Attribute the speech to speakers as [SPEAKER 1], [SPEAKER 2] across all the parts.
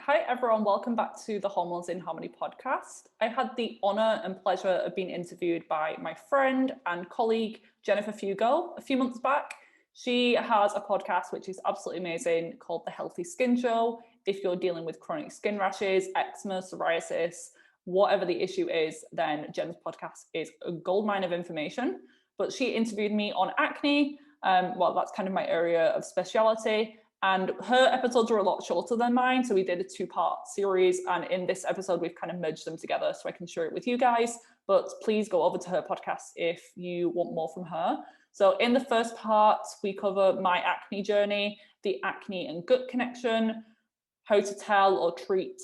[SPEAKER 1] Hi everyone, welcome back to the Hormones in Harmony podcast. I had the honour and pleasure of being interviewed by my friend and colleague Jen Fugo a few months back. She has a podcast which is absolutely amazing called The Healthy Skin Show. If you're dealing with chronic skin rashes, eczema, psoriasis, whatever the issue is, then Jen's podcast is a goldmine of information. But she interviewed me on acne. Well, that's kind of my area of speciality. And her episodes are a lot shorter than mine. So we did a 2-part series. And in this episode, we've kind of merged them together so I can share it with you guys. But please go over to her podcast if you want more from her. So in the first part, we cover my acne journey, the acne and gut connection, how to tell or treat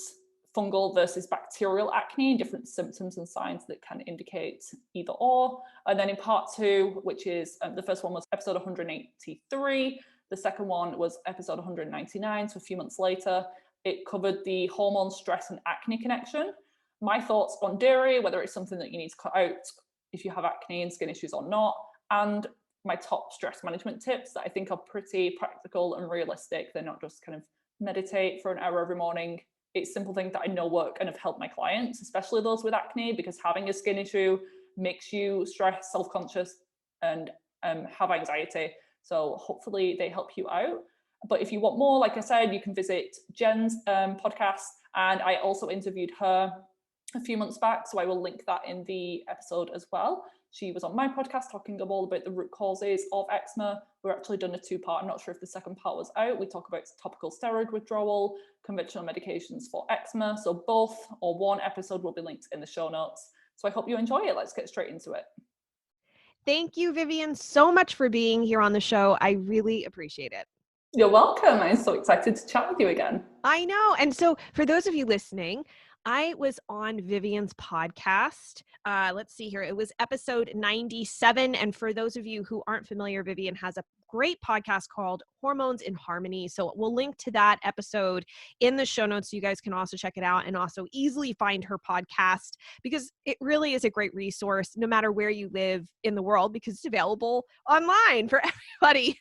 [SPEAKER 1] fungal versus bacterial acne, different symptoms and signs that can indicate either or. And then in part 2, which is the first one was episode 183. The second one was episode 199, so a few months later. It covered the hormone stress and acne connection, my thoughts on dairy, whether it's something that you need to cut out if you have acne and skin issues or not, and my top stress management tips that I think are pretty practical and realistic. They're not just kind of meditate for an hour every morning. It's simple things that I know work and have helped my clients, especially those with acne, because having a skin issue makes you stressed, self-conscious, and have anxiety. So hopefully they help you out. But if you want more, like I said, you can visit Jen's podcast. And I also interviewed her a few months back, so I will link that in the episode as well. She was on my podcast talking all about the root causes of eczema. We're actually done a 2-part. I'm not sure if the second part was out. We talk about topical steroid withdrawal, conventional medications for eczema. So both or one episode will be linked in the show notes. So I hope you enjoy it. Let's get straight into it.
[SPEAKER 2] Thank you, Vivian, so much for being here on the show. I really appreciate it.
[SPEAKER 1] You're welcome. I'm so excited to chat with you again.
[SPEAKER 2] I know. And so for those of you listening, I was on Vivian's podcast. Let's see here. It was episode 97. And for those of you who aren't familiar, Vivian has a great podcast called Hormones in Harmony. So we'll link to that episode in the show notes so you guys can also check it out and also easily find her podcast, because it really is a great resource no matter where you live in the world, because it's available online for everybody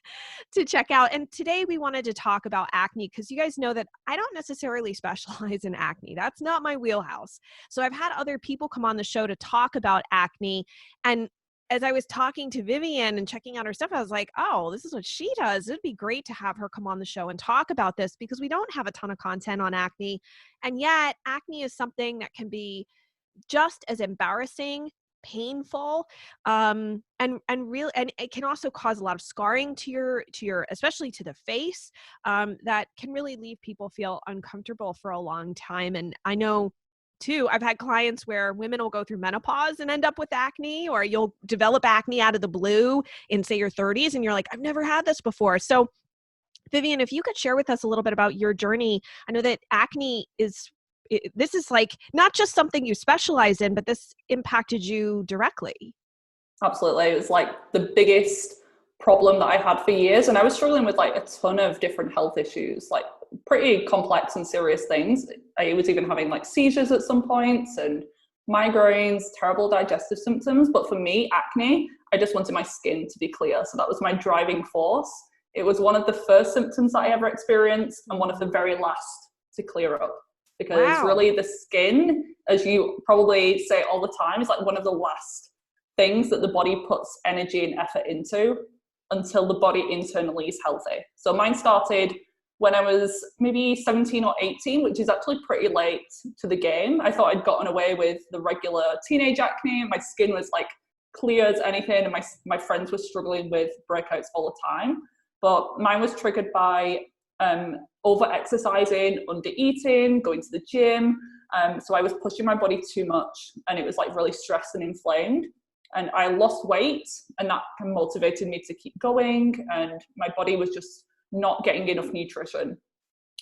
[SPEAKER 2] to check out. And today we wanted to talk about acne because you guys know that I don't necessarily specialize in acne. That's not my wheelhouse. So I've had other people come on the show to talk about acne, and as I was talking to Vivian and checking out her stuff, I was like, oh, this is what she does. It'd be great to have her come on the show and talk about this, because we don't have a ton of content on acne. And yet acne is something that can be just as embarrassing, painful, and it can also cause a lot of scarring to your especially to the face, that can really leave people feel uncomfortable for a long time. And I know too, I've had clients where women will go through menopause and end up with acne, or you'll develop acne out of the blue in, say, your 30s, and you're like, I've never had this before. So Vivian, if you could share with us a little bit about your journey. I know that acne this is like not just something you specialize in, but this impacted you directly.
[SPEAKER 1] Absolutely. It was like the biggest problem that I had for years. And I was struggling with like a ton of different health issues, like pretty complex and serious things. I was even having like seizures at some points and migraines, terrible digestive symptoms. But for me, acne, I just wanted my skin to be clear. So that was my driving force. It was one of the first symptoms that I ever experienced and one of the very last to clear up. Because really the skin, as you probably say all the time, is like one of the last things that the body puts energy and effort into until the body internally is healthy. So mine started when I was maybe 17 or 18, which is actually pretty late to the game. I thought I'd gotten away with the regular teenage acne. My skin was like clear as anything, and my friends were struggling with breakouts all the time. But mine was triggered by over-exercising, under-eating, going to the gym. So I was pushing my body too much, and it was like really stressed and inflamed. And I lost weight, and that motivated me to keep going. And my body was just not getting enough nutrition.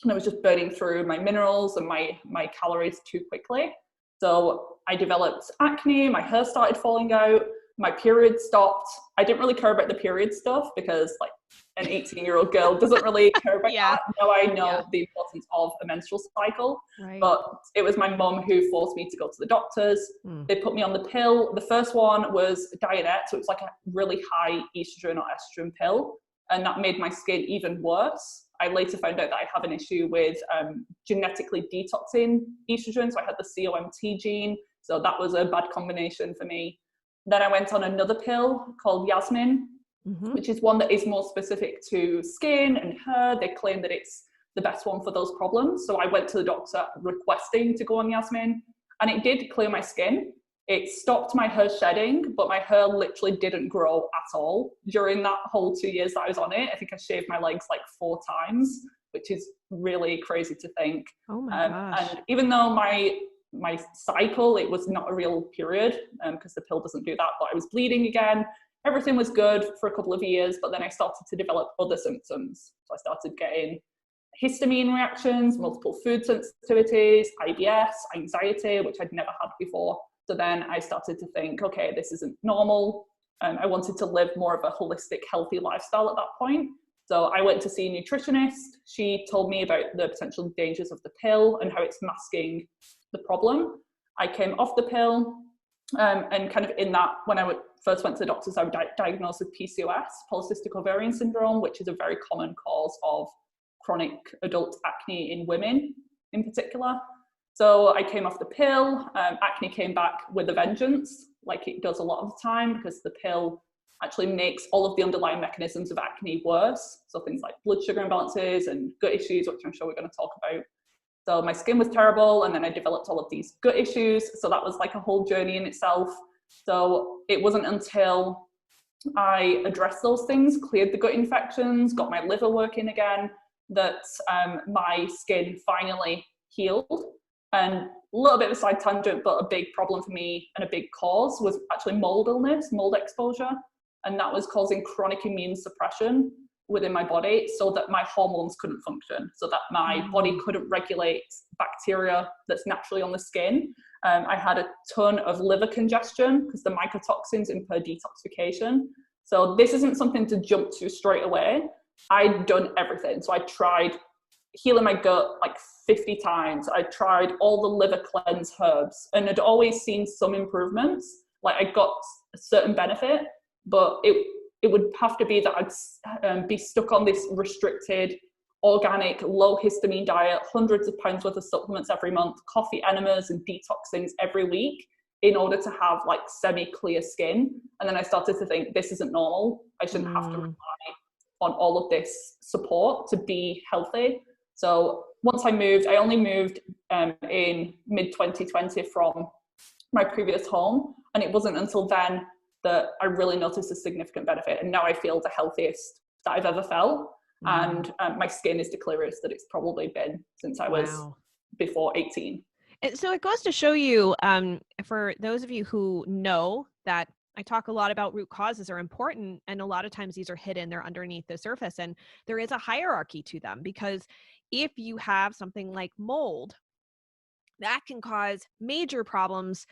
[SPEAKER 1] And I was just burning through my minerals and my calories too quickly. So I developed acne, my hair started falling out, my period stopped. I didn't really care about the period stuff because like an 18-year-old girl doesn't really care about that. Now I know the importance of a menstrual cycle, but it was my mom who forced me to go to the doctors. They put me on the pill. The first one was Dianette, so it was like a really high estrogen or estrogen pill, and that made my skin even worse. I later found out that I have an issue with genetically detoxing estrogen. So I had the COMT gene. So that was a bad combination for me. Then I went on another pill called Yasmin, which is one that is more specific to skin and hair. They claim that it's the best one for those problems. So I went to the doctor requesting to go on Yasmin, and it did clear my skin. It stopped my hair shedding, but my hair literally didn't grow at all during that whole 2 years that I was on it. I think I shaved my legs like 4 times, which is really crazy to think.
[SPEAKER 2] Oh my gosh.
[SPEAKER 1] And even though my cycle, it was not a real period, because the pill doesn't do that, but I was bleeding again. Everything was good for a couple of years, but then I started to develop other symptoms. So I started getting histamine reactions, multiple food sensitivities, IBS, anxiety, which I'd never had before. So then I started to think, okay, this isn't normal. I wanted to live more of a holistic, healthy lifestyle at that point. So I went to see a nutritionist. She told me about the potential dangers of the pill and how it's masking the problem. I came off the pill, and kind of in that, when I first went to the doctors, I was diagnosed with PCOS, polycystic ovarian syndrome, which is a very common cause of chronic adult acne in women in particular. So I came off the pill. Acne came back with a vengeance, like it does a lot of the time, because the pill actually makes all of the underlying mechanisms of acne worse. So things like blood sugar imbalances and gut issues, which I'm sure we're going to talk about. So my skin was terrible, and then I developed all of these gut issues. So that was like a whole journey in itself. So it wasn't until I addressed those things, cleared the gut infections, got my liver working again, that my skin finally healed. And a little bit of a side tangent, but a big problem for me and a big cause was actually mold illness, mold exposure. And that was causing chronic immune suppression within my body, so that my hormones couldn't function, so that my body couldn't regulate bacteria that's naturally on the skin. I had a ton of liver congestion because the mycotoxins impair detoxification. So this isn't something to jump to straight away. I'd done everything. So I tried healing my gut like 50 times. I tried all the liver cleanse herbs, and had always seen some improvements. Like I got a certain benefit, but it would have to be that I'd be stuck on this restricted, organic, low histamine diet, hundreds of pounds worth of supplements every month, coffee enemas and detoxings every week, in order to have like semi-clear skin. And then I started to think, this isn't normal. I shouldn't have to rely on all of this support to be healthy. So once I moved, I only moved in mid-2020 from my previous home. And it wasn't until then that I really noticed a significant benefit. And now I feel the healthiest that I've ever felt. And my skin is the clearest that it's probably been since I was before 18.
[SPEAKER 2] And so it goes to show you, for those of you who know that I talk a lot about root causes are important, and a lot of times these are hidden, they're underneath the surface, and there is a hierarchy to them, because if you have something like mold, that can cause major problems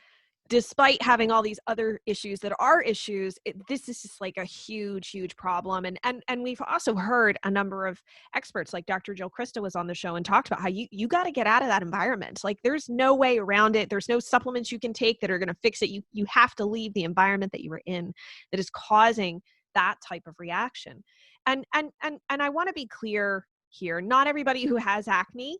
[SPEAKER 2] despite having all these other issues that are issues. This is just like a huge, huge problem. And we've also heard a number of experts, like Dr. Jill Krista was on the show and talked about how you got to get out of that environment. Like there's no way around it. There's no supplements you can take that are going to fix it. You have to leave the environment that you were in that is causing that type of reaction. And I want to be clear here. Not everybody who has acne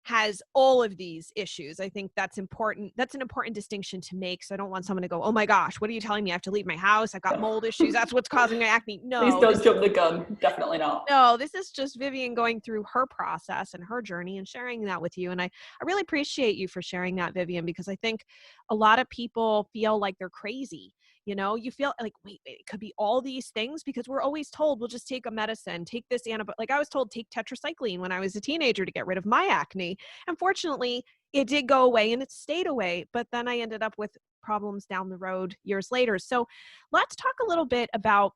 [SPEAKER 2] has all of these issues. I think that's important. That's an important distinction to make. So I don't want someone to go, oh my gosh, what are you telling me? I have to leave my house. I've got mold issues. That's what's causing my acne. No.
[SPEAKER 1] Please don't jump the gun. Definitely not.
[SPEAKER 2] No, this is just Vivien going through her process and her journey and sharing that with you. And I really appreciate you for sharing that, Vivien, because I think a lot of people feel like they're crazy. You know, you feel like, wait, it could be all these things, because we're always told, we'll just take a medicine, take this antibiotic. Like I was told, take tetracycline when I was a teenager to get rid of my acne. Unfortunately, it did go away and it stayed away, but then I ended up with problems down the road years later. So let's talk a little bit about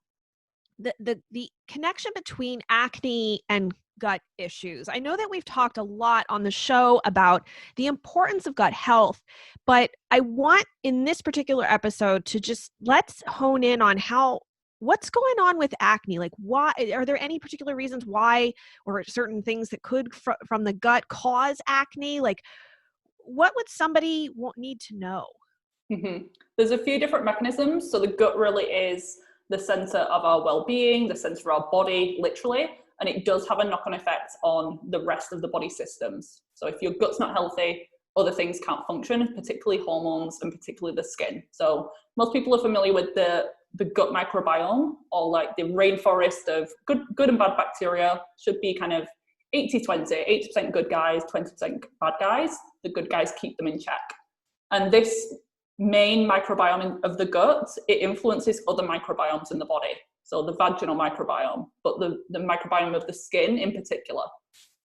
[SPEAKER 2] the connection between acne and gut issues. I know that we've talked a lot on the show about the importance of gut health, but I want in this particular episode to just let's hone in on what's going on with acne. Like why, are there any particular reasons why, or certain things that could from the gut cause acne? Like what would somebody need to know?
[SPEAKER 1] There's a few different mechanisms. So the gut really is the center of our well-being, the center of our body, literally. and it does have a knock-on effect on the rest of the body systems. So if your gut's not healthy, other things can't function, particularly hormones and particularly the skin. So most people are familiar with the gut microbiome, or like the rainforest of good and bad bacteria. Should be kind of 80-20, 80% good guys, 20% bad guys. The good guys keep them in check. And this main microbiome of the gut, it influences other microbiomes in the body. So the vaginal microbiome, but the microbiome of the skin in particular.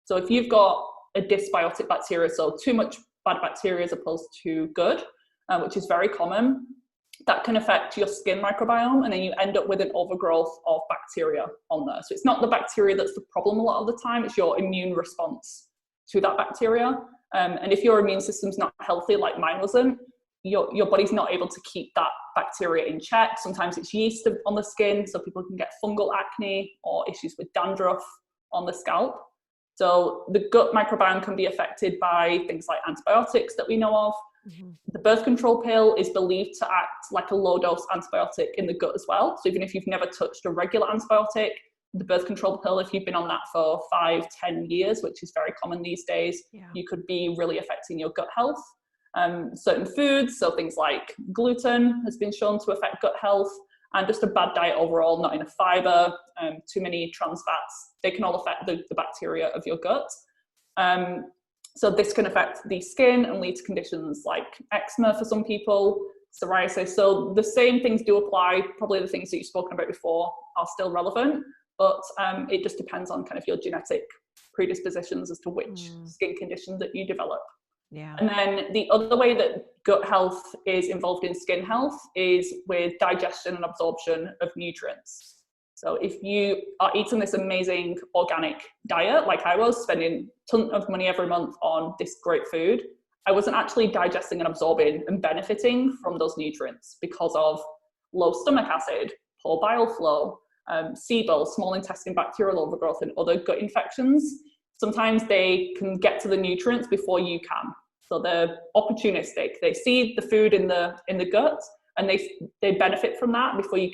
[SPEAKER 1] So if you've got a dysbiotic bacteria, so too much bad bacteria as opposed to good, which is very common, that can affect your skin microbiome, and then you end up with an overgrowth of bacteria on there. So it's not the bacteria that's the problem a lot of the time, it's your immune response to that bacteria. And if your immune system's not healthy, like mine wasn't, your body's not able to keep that bacteria in check. Sometimes it's yeast on the skin, so people can get fungal acne or issues with dandruff on the scalp. So the gut microbiome can be affected by things like antibiotics that we know of. Mm-hmm. The birth control pill is believed to act like a low-dose antibiotic in the gut as well. So even if you've never touched a regular antibiotic, the birth control pill, if you've been on that for 5-10 years, which is very common these days, you could be really affecting your gut health. Certain foods, so things like gluten has been shown to affect gut health, and just a bad diet overall, not enough fiber, too many trans fats, they can all affect the bacteria of your gut. So this can affect the skin and lead to conditions like eczema for some people, psoriasis. So the same things do apply. Probably the things that you've spoken about before are still relevant, but it just depends on kind of your genetic predispositions as to which skin condition that you develop. Yeah. And then the other way that gut health is involved in skin health is with digestion and absorption of nutrients. So if you are eating this amazing organic diet, like I was, spending a ton of money every month on this great food, I wasn't actually digesting and absorbing and benefiting from those nutrients because of low stomach acid, poor bile flow, SIBO, small intestine bacterial overgrowth, and other gut infections. Sometimes they can get to the nutrients before you can. So they're opportunistic. They see the food in the gut, and they benefit from that before you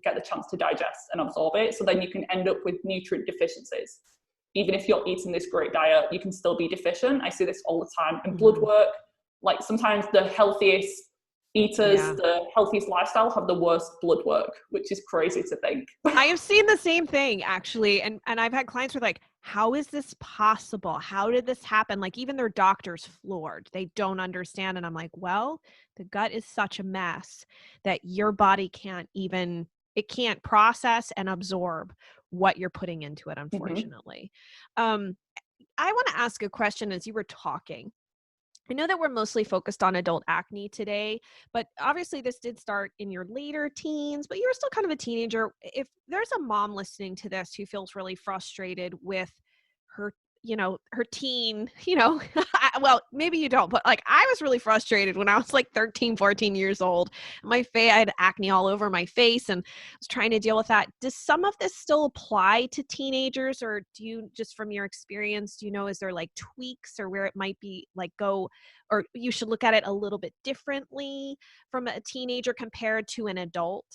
[SPEAKER 1] get the chance to digest and absorb it. So then you can end up with nutrient deficiencies. Even if you're eating this great diet, you can still be deficient. I see this all the time in blood work. Like sometimes the healthiest eaters, the healthiest lifestyle have the worst blood work, which is crazy to think.
[SPEAKER 2] I have seen the same thing actually. And I've had clients who are like, how is this possible? How did this happen? Like even their doctor's floored. They don't understand. And I'm like, well, the gut is such a mess that your body can't process and absorb what you're putting into it, unfortunately. I want to ask a question as you were talking. I know that we're mostly focused on adult acne today, but obviously this did start in your later teens, but you're still kind of a teenager. If there's a mom listening to this who feels really frustrated with her, her teen, well, maybe you don't, but like I was really frustrated when I was like 13, 14 years old. I had acne all over my face and was trying to deal with that. Does some of this still apply to teenagers, or do you, just from your experience, is there like tweaks or where it might be like go, or you should look at it a little bit differently from a teenager compared to an adult?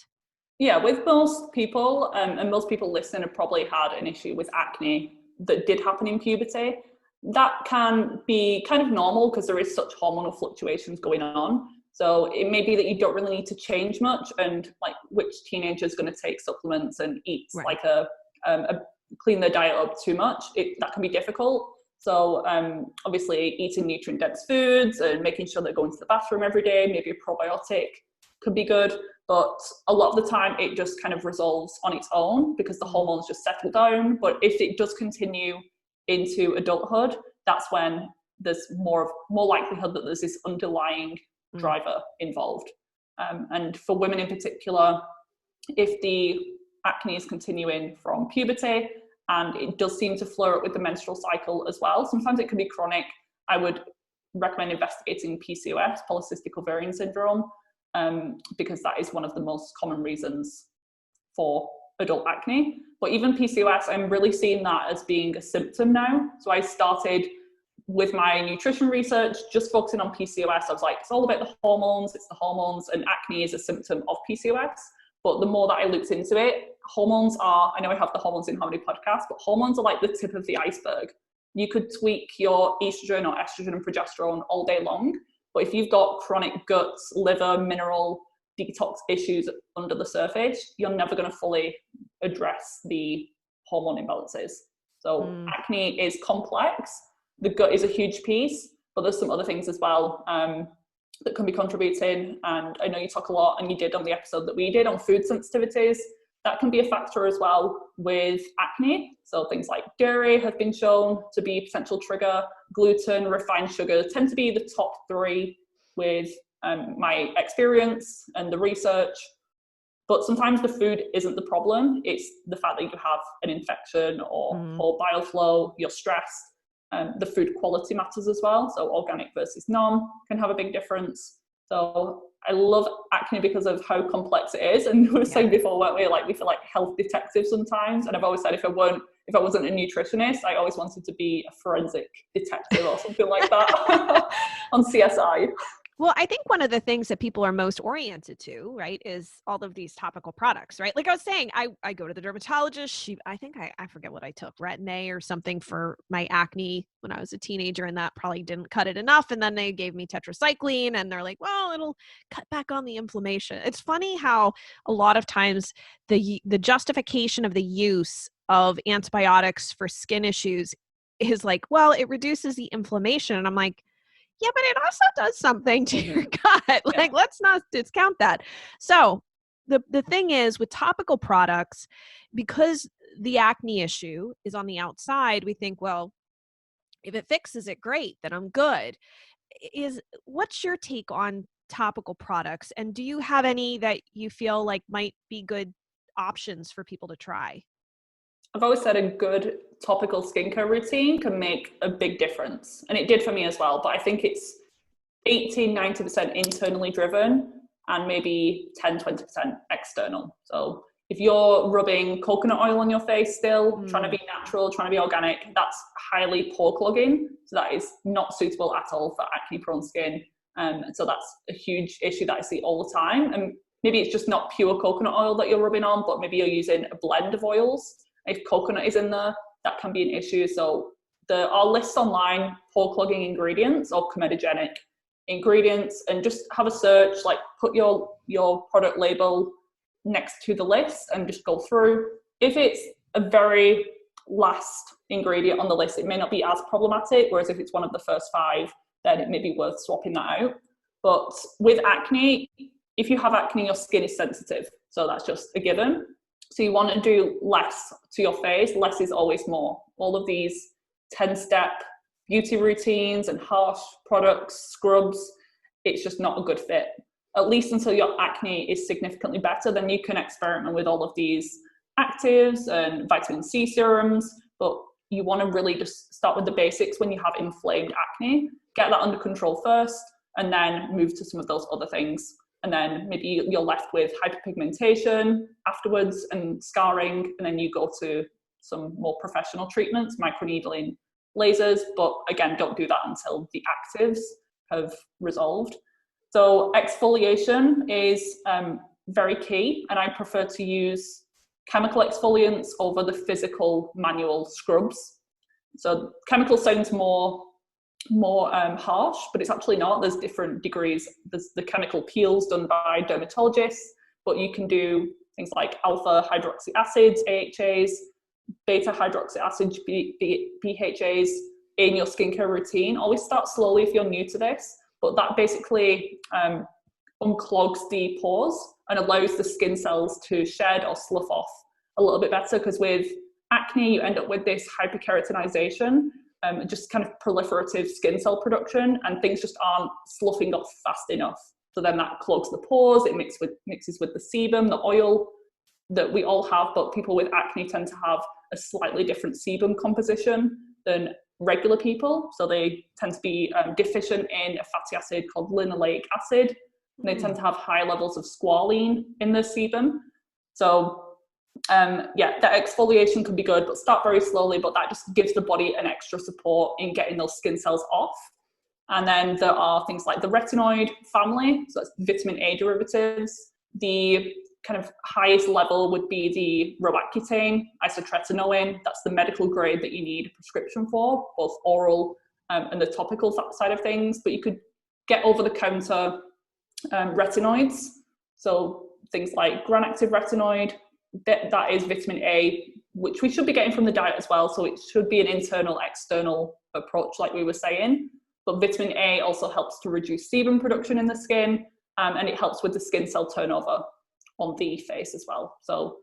[SPEAKER 1] Yeah, with most people, and most people listening have probably had an issue with acne that did happen in puberty. That can be kind of normal because there is such hormonal fluctuations going on. So it may be that you don't really need to change much, and like which teenager is going to take supplements and eat like a clean their diet up too much, that can be difficult. So obviously eating nutrient dense foods and making sure they're going to the bathroom every day, maybe a probiotic could be good. But a lot of the time it just kind of resolves on its own because the hormones just settle down. But if it does continue into adulthood, that's when there's more likelihood that there's this underlying driver involved. And for women in particular, if the acne is continuing from puberty and it does seem to flare up with the menstrual cycle as well, sometimes it can be chronic. I would recommend investigating PCOS, polycystic ovarian syndrome, because that is one of the most common reasons for adult acne. But even PCOS, I'm really seeing that as being a symptom now. So I started with my nutrition research, just focusing on PCOS. I was like, it's all about the hormones, and acne is a symptom of PCOS. But the more that I looked into it, hormones are, I know I have the Hormones in Harmony podcast, but hormones are like the tip of the iceberg. You could tweak your estrogen or estrogen and progesterone all day long, but if you've got chronic guts, liver, mineral detox issues under the surface, you're never going to fully address the hormone imbalances. So acne is complex. The gut is a huge piece, but there's some other things as well that can be contributing. And I know you talk a lot, and you did on the episode that we did on food sensitivities. That can be a factor as well with acne. So things like dairy have been shown to be a potential trigger. Gluten, refined sugar tend to be the top three with my experience and the research. But sometimes the food isn't the problem. It's the fact that you have an infection or poor bile flow, you're stressed. The food quality matters as well. So organic versus non can have a big difference. So I love acne because of how complex it is. And we were saying before, weren't we? Like, we feel like health detectives sometimes. And I've always said if I wasn't a nutritionist, I always wanted to be a forensic detective or something like that on CSI.
[SPEAKER 2] Well, I think one of the things that people are most oriented to, right, is all of these topical products, right? Like I was saying, I go to the dermatologist. I forget what I took, Retin-A or something for my acne when I was a teenager, and that probably didn't cut it enough. And then they gave me tetracycline, and they're like, well, it'll cut back on the inflammation. It's funny how a lot of times the justification of the use of antibiotics for skin issues is like, well, it reduces the inflammation. And I'm like, yeah, but it also does something to your gut. Like, let's not discount that. So the thing is with topical products, because the acne issue is on the outside, we think, well, if it fixes it, great, then I'm good. What's your take on topical products? And do you have any that you feel like might be good options for people to try?
[SPEAKER 1] I've always said a good topical skincare routine can make a big difference. And it did for me as well. But I think it's 80-90% internally driven and maybe 10-20% external. So if you're rubbing coconut oil on your face still, trying to be natural, trying to be organic, that's highly pore clogging. So that is not suitable at all for acne prone skin. So that's a huge issue that I see all the time. And maybe it's just not pure coconut oil that you're rubbing on, but maybe you're using a blend of oils. If coconut is in there, that can be an issue. So there are lists online, pore clogging ingredients or comedogenic ingredients, and just have a search, like put your product label next to the list and just go through. If it's a very last ingredient on the list, it may not be as problematic, whereas if it's one of the first 5, then it may be worth swapping that out. But with acne, if you have acne, your skin is sensitive. So that's just a given. So you want to do less to your face. Less is always more. All of these 10-step beauty routines and harsh products, scrubs, it's just not a good fit. At least until your acne is significantly better, then you can experiment with all of these actives and vitamin C serums. But you want to really just start with the basics when you have inflamed acne. Get that under control first, and then move to some of those other things. And then maybe you're left with hyperpigmentation afterwards and scarring, and then you go to some more professional treatments, microneedling, lasers. But again, don't do that until the actives have resolved. So exfoliation is very key, and I prefer to use chemical exfoliants over the physical manual scrubs. So chemical sounds more harsh, but it's actually not. There's different degrees. There's the chemical peels done by dermatologists, but you can do things like alpha hydroxy acids, AHAs, beta hydroxy acids, BHAs in your skincare routine. Always start slowly if you're new to this, but that basically unclogs the pores and allows the skin cells to shed or slough off a little bit better, because with acne you end up with this hyperkeratinization, just kind of proliferative skin cell production, and things just aren't sloughing off fast enough. So then that clogs the pores, it mixes with the sebum, the oil that we all have, but people with acne tend to have a slightly different sebum composition than regular people. So they tend to be deficient in a fatty acid called linoleic acid, and they tend to have high levels of squalene in their sebum. So that exfoliation can be good, but start very slowly. But that just gives the body an extra support in getting those skin cells off. And then there are things like the retinoid family, so that's vitamin A derivatives, the kind of highest level would be the Roaccutane, isotretinoin. That's the medical grade that you need a prescription for, both oral and the topical side of things. But you could get over-the-counter retinoids. So things like gram-active retinoid, that is vitamin A, which we should be getting from the diet as well. So it should be an internal, external approach, like we were saying. But vitamin A also helps to reduce sebum production in the skin, and it helps with the skin cell turnover on the face as well. So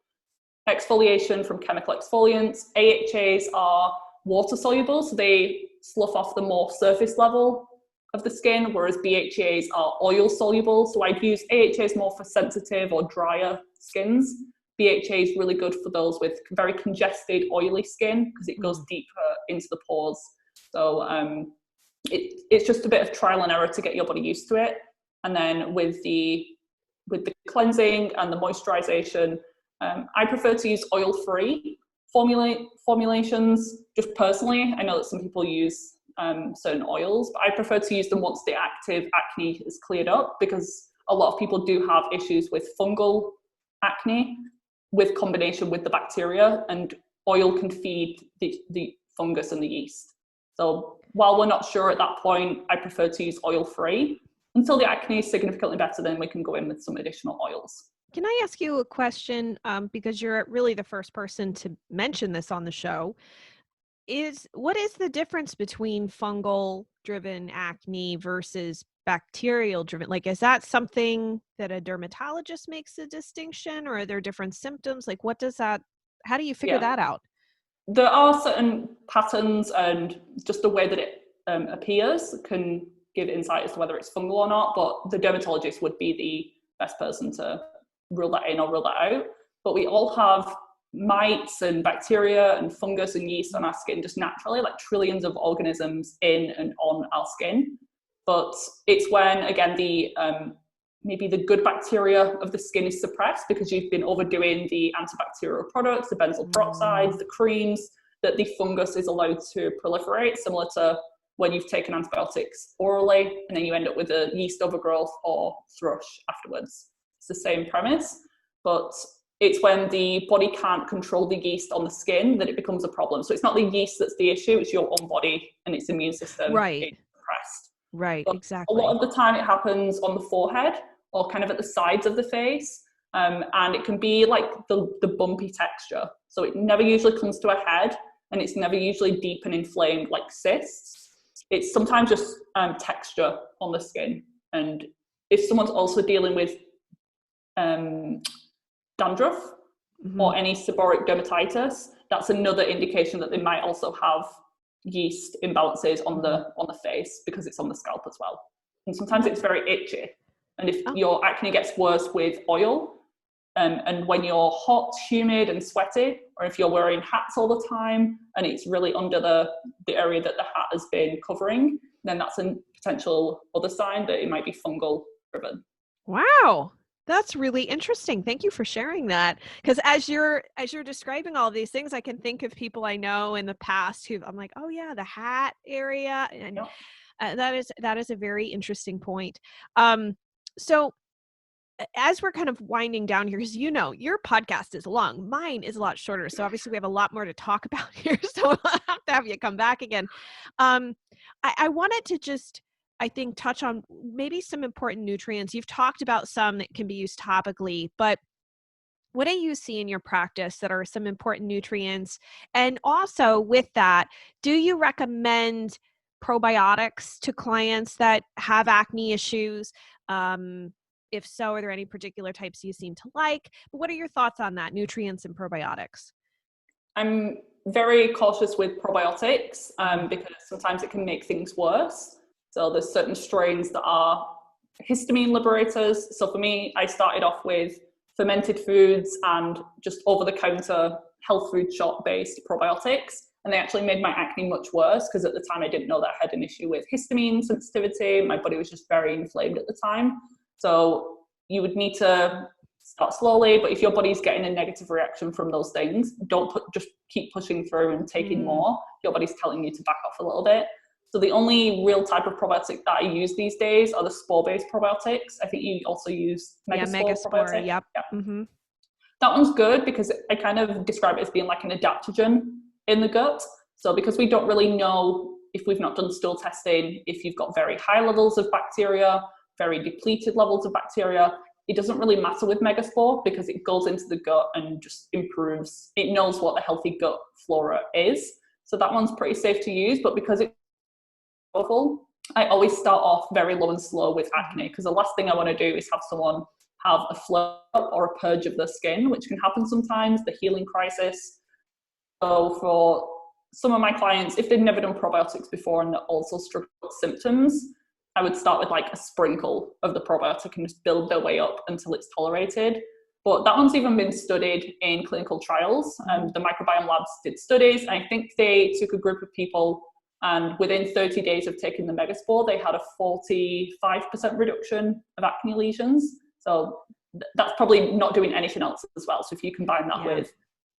[SPEAKER 1] exfoliation from chemical exfoliants. AHAs are water soluble, so they slough off the more surface level of the skin, whereas BHAs are oil soluble. So I'd use AHAs more for sensitive or drier skins. BHA is really good for those with very congested, oily skin because it goes deeper into the pores. So it's just a bit of trial and error to get your body used to it. And then with the cleansing and the moisturization, I prefer to use oil-free formulations. Just personally, I know that some people use certain oils, but I prefer to use them once the active acne is cleared up, because a lot of people do have issues with fungal acne with combination with the bacteria, and oil can feed the fungus and the yeast. So while we're not sure at that point, I prefer to use oil-free. Until the acne is significantly better, then we can go in with some additional oils.
[SPEAKER 2] Can I ask you a question? Because you're really the first person to mention this on the show. What is the difference between fungal-driven acne versus bacterial-driven? Like, is that something that a dermatologist makes a distinction, or are there different symptoms? Like, how do you figure that out?
[SPEAKER 1] There are certain patterns, and just the way that it appears can give insight as to whether it's fungal or not, but the dermatologist would be the best person to rule that in or rule that out. But we all have mites and bacteria and fungus and yeast on our skin just naturally, like trillions of organisms in and on our skin. But it's when, again, maybe the good bacteria of the skin is suppressed because you've been overdoing the antibacterial products, the benzoyl peroxides, the creams, that the fungus is allowed to proliferate, similar to when you've taken antibiotics orally and then you end up with a yeast overgrowth or thrush afterwards. It's the same premise, but it's when the body can't control the yeast on the skin that it becomes a problem. So it's not the yeast that's the issue, it's your own body and its immune system being suppressed.
[SPEAKER 2] Right,
[SPEAKER 1] But
[SPEAKER 2] exactly.
[SPEAKER 1] a lot of the time it happens on the forehead or kind of at the sides of the face, and it can be like the bumpy texture. So it never usually comes to a head, and it's never usually deep and inflamed like cysts. It's sometimes just texture on the skin. And if someone's also dealing with dandruff or any seborrheic dermatitis, that's another indication that they might also have yeast imbalances on the face, because it's on the scalp as well. And sometimes it's very itchy. And if your acne gets worse with oil, and when you're hot, humid and sweaty, or if you're wearing hats all the time and it's really under the area that the hat has been covering, then that's a potential other sign that it might be fungal driven.
[SPEAKER 2] Wow. That's really interesting. Thank you for sharing that. Because as you're describing all of these things, I can think of people I know in the past who I'm like, oh yeah, the hat area. And that is a very interesting point. So as we're kind of winding down here, because your podcast is long, mine is a lot shorter. So obviously we have a lot more to talk about here. So I'll have to have you come back again. I wanted to just, I think, touch on maybe some important nutrients. You've talked about some that can be used topically, but what do you see in your practice that are some important nutrients? And also with that, do you recommend probiotics to clients that have acne issues? If so, are there any particular types you seem to like? But what are your thoughts on that, nutrients and probiotics?
[SPEAKER 1] I'm very cautious with probiotics because sometimes it can make things worse. So there's certain strains that are histamine liberators. So for me, I started off with fermented foods and just over-the-counter health food shop-based probiotics. And they actually made my acne much worse because at the time I didn't know that I had an issue with histamine sensitivity. My body was just very inflamed at the time. So you would need to start slowly, but if your body's getting a negative reaction from those things, just keep pushing through and taking more. Your body's telling you to back off a little bit. So the only real type of probiotic that I use these days are the spore-based probiotics. I think you also use Megaspore probiotic.
[SPEAKER 2] Yep.
[SPEAKER 1] Yeah.
[SPEAKER 2] Mm-hmm.
[SPEAKER 1] That one's good because I kind of describe it as being like an adaptogen in the gut. So because we don't really know, if we've not done stool testing, if you've got very high levels of bacteria, very depleted levels of bacteria, it doesn't really matter with Megaspore because it goes into the gut and just improves. It knows what the healthy gut flora is. So that one's pretty safe to use, but because it's powerful, I always start off very low and slow with acne, because the last thing I want to do is have someone have a flare up or a purge of the skin, which can happen sometimes, the healing crisis. So for some of my clients, if they've never done probiotics before and they're also struggling with symptoms, I would start with like a sprinkle of the probiotic and just build their way up until it's tolerated. But that one's even been studied in clinical trials. The microbiome labs did studies, and I think they took a group of people, and within 30 days of taking the Megaspore, they had a 45% reduction of acne lesions. So that's probably not doing anything else as well. So if you combine that with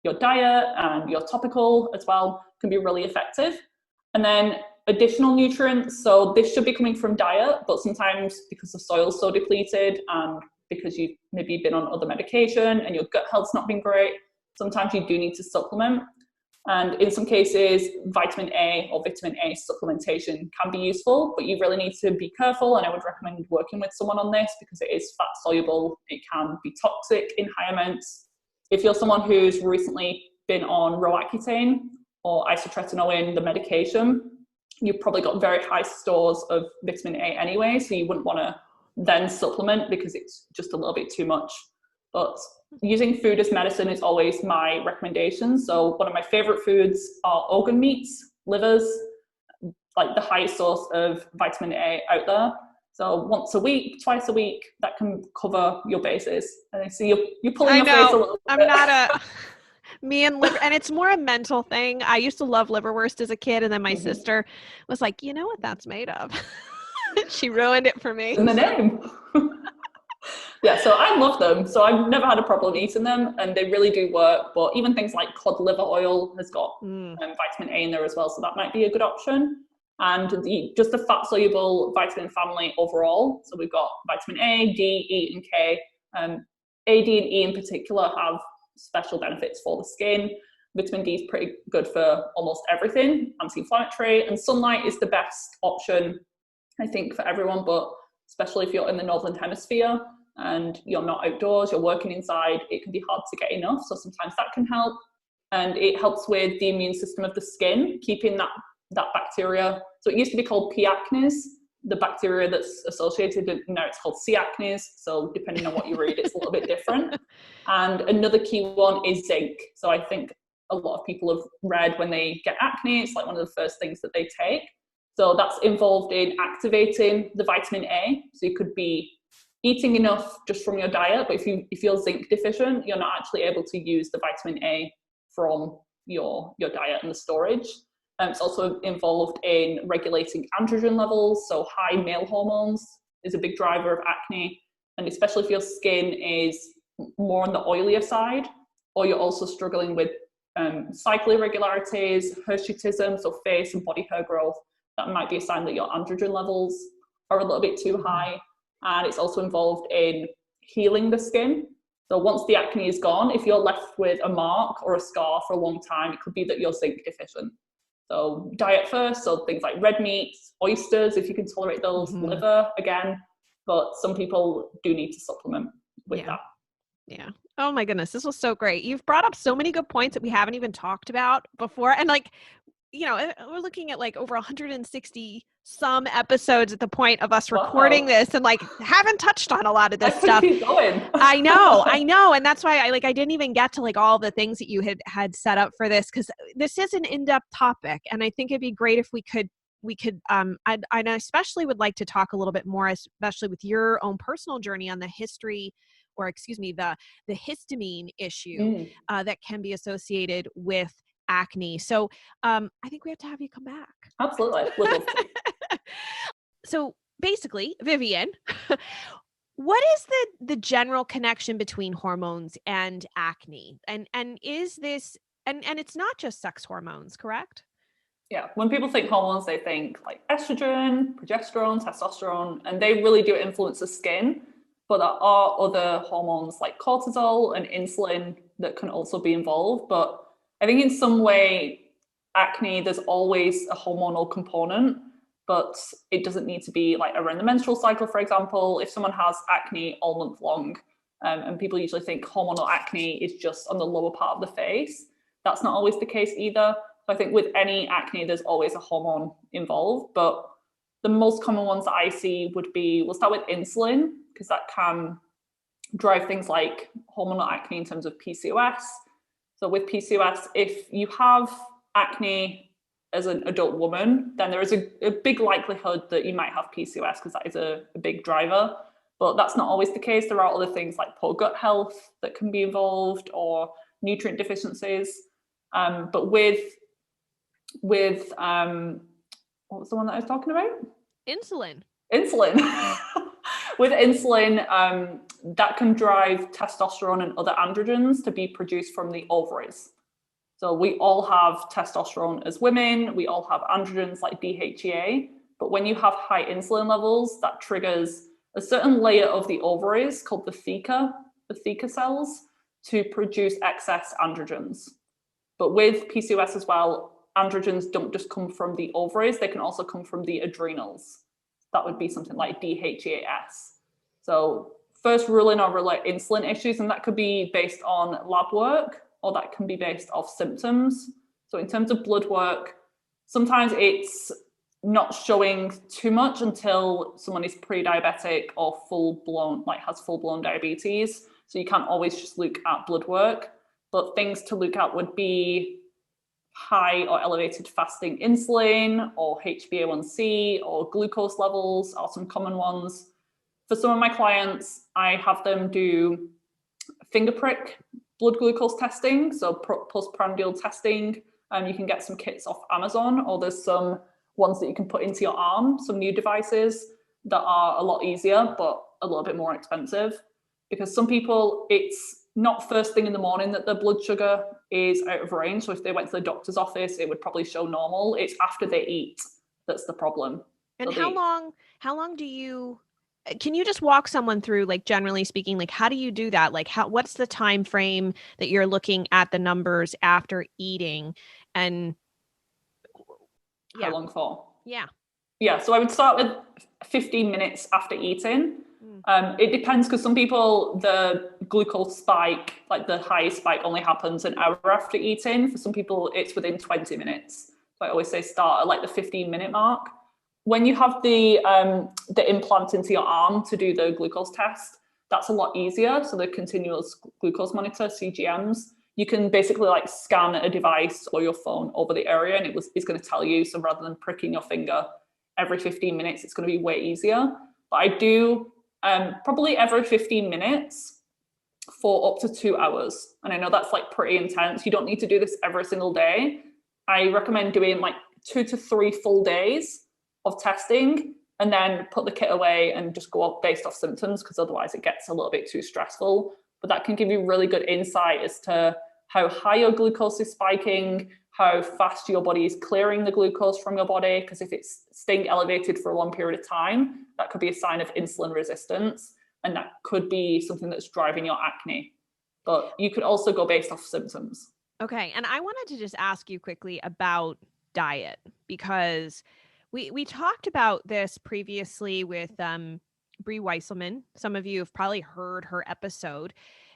[SPEAKER 1] your diet and your topical as well, can be really effective. And then additional nutrients. So this should be coming from diet, but sometimes because the soil's so depleted and because you've maybe been on other medication and your gut health's not been great, sometimes you do need to supplement. And in some cases, vitamin A or vitamin A supplementation can be useful, but you really need to be careful. And I would recommend working with someone on this because it is fat soluble. It can be toxic in high amounts. If you're someone who's recently been on Roaccutane or isotretinoin, the medication, you've probably got very high stores of vitamin A anyway, so you wouldn't want to then supplement because it's just a little bit too much. But using food as medicine is always my recommendation. So one of my favorite foods are organ meats, livers, like the highest source of vitamin A out there. So once a week, twice a week, that can cover your bases. And I see you're pulling your face a little bit.
[SPEAKER 2] I'm not a me and liver, and it's more a mental thing. I used to love liverwurst as a kid, and then my sister was like, "You know what that's made of?" She ruined it for me.
[SPEAKER 1] In the name. Yeah, so I love them. So I've never had a problem eating them, and they really do work. But even things like cod liver oil has got vitamin A in there as well, so that might be a good option. And just the fat-soluble vitamin family overall. So we've got vitamin A, D, E, and K. A, D, and E in particular have special benefits for the skin. Vitamin D is pretty good for almost everything, anti-inflammatory, and sunlight is the best option, I think, for everyone, but especially if you're in the Northern Hemisphere and you're not outdoors, you're working inside, it can be hard to get enough. So sometimes that can help. And it helps with the immune system of the skin, keeping that bacteria. So it used to be called P. acnes, the bacteria that's associated, and now it's called C. acnes. So depending on what you read, it's a little bit different. And another key one is zinc. So I think a lot of people have read when they get acne, it's like one of the first things that they take. So that's involved in activating the vitamin A. So you could be eating enough just from your diet, but if you're zinc deficient, you're not actually able to use the vitamin A from your diet and the storage. It's also involved in regulating androgen levels. So high male hormones is a big driver of acne. And especially if your skin is more on the oilier side, or you're also struggling with cycle irregularities, hirsutism, so face and body hair growth, that might be a sign that your androgen levels are a little bit too high. And it's also involved in healing the skin. So once the acne is gone, if you're left with a mark or a scar for a long time, it could be that you're zinc deficient. So diet first, so things like red meats, oysters, if you can tolerate those, liver again, but some people do need to supplement with that.
[SPEAKER 2] Yeah. Oh my goodness, this was so great. You've brought up so many good points that we haven't even talked about before. And like, you know, we're looking at like over 160 some episodes at the point of us recording this, and like haven't touched on a lot of this stuff.
[SPEAKER 1] Keep going.
[SPEAKER 2] I know. And that's why I didn't even get to like all the things that you had set up for this, because this is an in-depth topic. And I think it'd be great if we could, I especially would like to talk a little bit more, especially with your own personal journey on the history, or excuse me, the histamine issue that can be associated with acne. So I think we have to have you come back.
[SPEAKER 1] Absolutely.
[SPEAKER 2] So basically, Vivien, what is the general connection between hormones and acne? And is this, and it's not just sex hormones, correct?
[SPEAKER 1] Yeah, when people think hormones, they think like estrogen, progesterone, testosterone, and they really do influence the skin. But there are other hormones like cortisol and insulin that can also be involved. But I think in some way, acne, there's always a hormonal component, but it doesn't need to be like around the menstrual cycle, for example. If someone has acne all month long, and people usually think hormonal acne is just on the lower part of the face, that's not always the case either. So I think with any acne, there's always a hormone involved, but the most common ones that I see would be, we'll start with insulin, because that can drive things like hormonal acne in terms of PCOS. So with PCOS, if you have acne as an adult woman, then there is a big likelihood that you might have PCOS, because that is a big driver. But that's not always the case. There are other things like poor gut health that can be involved, or nutrient deficiencies. But with what was the one that I was talking about?
[SPEAKER 2] Insulin.
[SPEAKER 1] With insulin, that can drive testosterone and other androgens to be produced from the ovaries. So we all have testosterone as women, we all have androgens like DHEA, but when you have high insulin levels, that triggers a certain layer of the ovaries called the theca cells, to produce excess androgens. But with PCOS as well, androgens don't just come from the ovaries, they can also come from the adrenals. That would be something like DHEAS. So first rule in our insulin issues, and that could be based on lab work, or that can be based off symptoms. So in terms of blood work, sometimes it's not showing too much until someone is pre-diabetic or full-blown, like has full-blown diabetes. So you can't always just look at blood work, but things to look at would be high or elevated fasting insulin, or HbA1c, or glucose levels are some common ones. For some of my clients, I have them do finger prick blood glucose testing, so postprandial testing. You can get some kits off Amazon, or there's some ones that you can put into your arm, some new devices that are a lot easier, but a little bit more expensive. Because some people, it's not first thing in the morning that their blood sugar is out of range. So if they went to the doctor's office, it would probably show normal. It's after they eat that's the problem.
[SPEAKER 2] And
[SPEAKER 1] so
[SPEAKER 2] how long do you, can you just walk someone through, like, generally speaking, like, how do you do that? Like, what's the time frame that you're looking at the numbers after eating? And
[SPEAKER 1] How long for?
[SPEAKER 2] Yeah.
[SPEAKER 1] So I would start with 15 minutes after eating. It depends, because some people, the glucose spike, like the highest spike, only happens an hour after eating. For some people, it's within 20 minutes. So I always say start at like the 15-minute mark. When you have the implant into your arm to do the glucose test, that's a lot easier. So the continuous glucose monitor, CGMs, you can basically like scan a device or your phone over the area, and it's going to tell you. So rather than pricking your finger every 15 minutes, it's going to be way easier. But I do probably every 15 minutes for up to 2 hours. And I know that's like pretty intense. You don't need to do this every single day. I recommend doing like 2 to 3 full days of testing, and then put the kit away and just go up based off symptoms, because otherwise it gets a little bit too stressful. But that can give you really good insight as to how high your glucose is spiking, how fast your body is clearing the glucose from your body, because if it's staying elevated for a long period of time, that could be a sign of insulin resistance, and that could be something that's driving your acne. But you could also go based off symptoms.
[SPEAKER 2] Okay. And I wanted to just ask you quickly about diet, because we talked about this previously with Brie Wieselman. Some of you have probably heard her episode.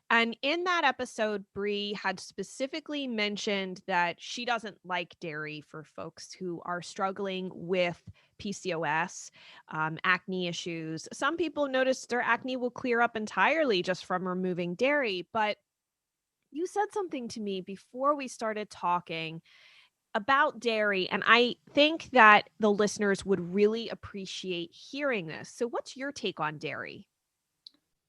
[SPEAKER 2] And in that episode, Brie had specifically mentioned that she doesn't like dairy for folks who are struggling with PCOS, acne issues. Some people notice their acne will clear up entirely just from removing dairy. But you said something to me before we started talking about dairy, and I think that the listeners would really appreciate hearing this. So what's your take on dairy?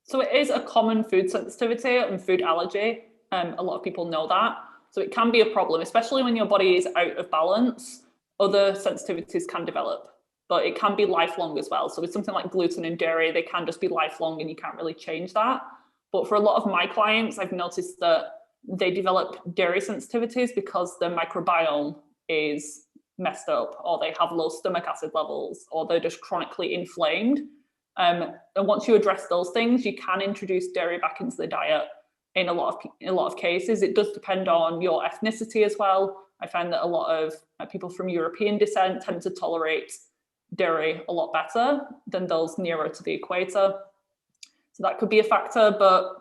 [SPEAKER 1] So it is a common food sensitivity and food allergy. A lot of people know that. So it can be a problem, especially when your body is out of balance. Other sensitivities can develop, but it can be lifelong as well. So with something like gluten and dairy, they can just be lifelong and you can't really change that. But for a lot of my clients, I've noticed that they develop dairy sensitivities because their microbiome is messed up, or they have low stomach acid levels, or they're just chronically inflamed. And once you address those things, you can introduce dairy back into the diet. In a lot of cases, it does depend on your ethnicity as well. I find that a lot of people from European descent tend to tolerate dairy a lot better than those nearer to the equator. So that could be a factor. But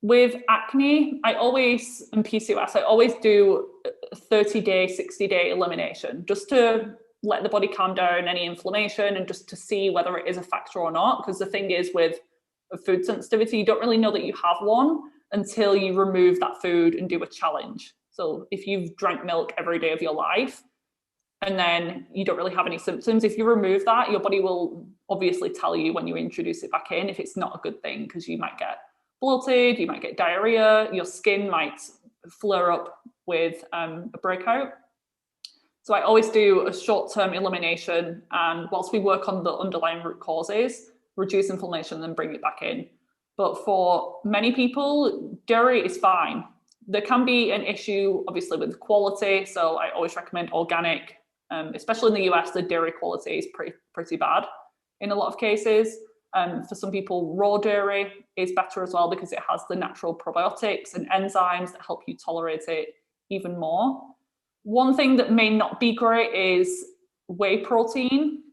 [SPEAKER 1] with acne, and PCOS, I always do a 30-day, 60-day elimination, just to let the body calm down any inflammation and just to see whether it is a factor or not. Because the thing is, with food sensitivity, you don't really know that you have one until you remove that food and do a challenge. So if you've drank milk every day of your life and then you don't really have any symptoms, if you remove that, your body will obviously tell you when you introduce it back in if it's not a good thing, because you might get bloated, you might get diarrhea, your skin might flare up with a breakout. So I always do a short-term elimination, and whilst we work on the underlying root causes, reduce inflammation, then bring it back in. But for many people, dairy is fine. There can be an issue, obviously, with quality. So I always recommend organic, especially in the US, the dairy quality is pretty bad in a lot of cases. For some people, raw dairy is better as well because it has the natural probiotics and enzymes that help you tolerate it even more. One thing that may not be great is whey protein,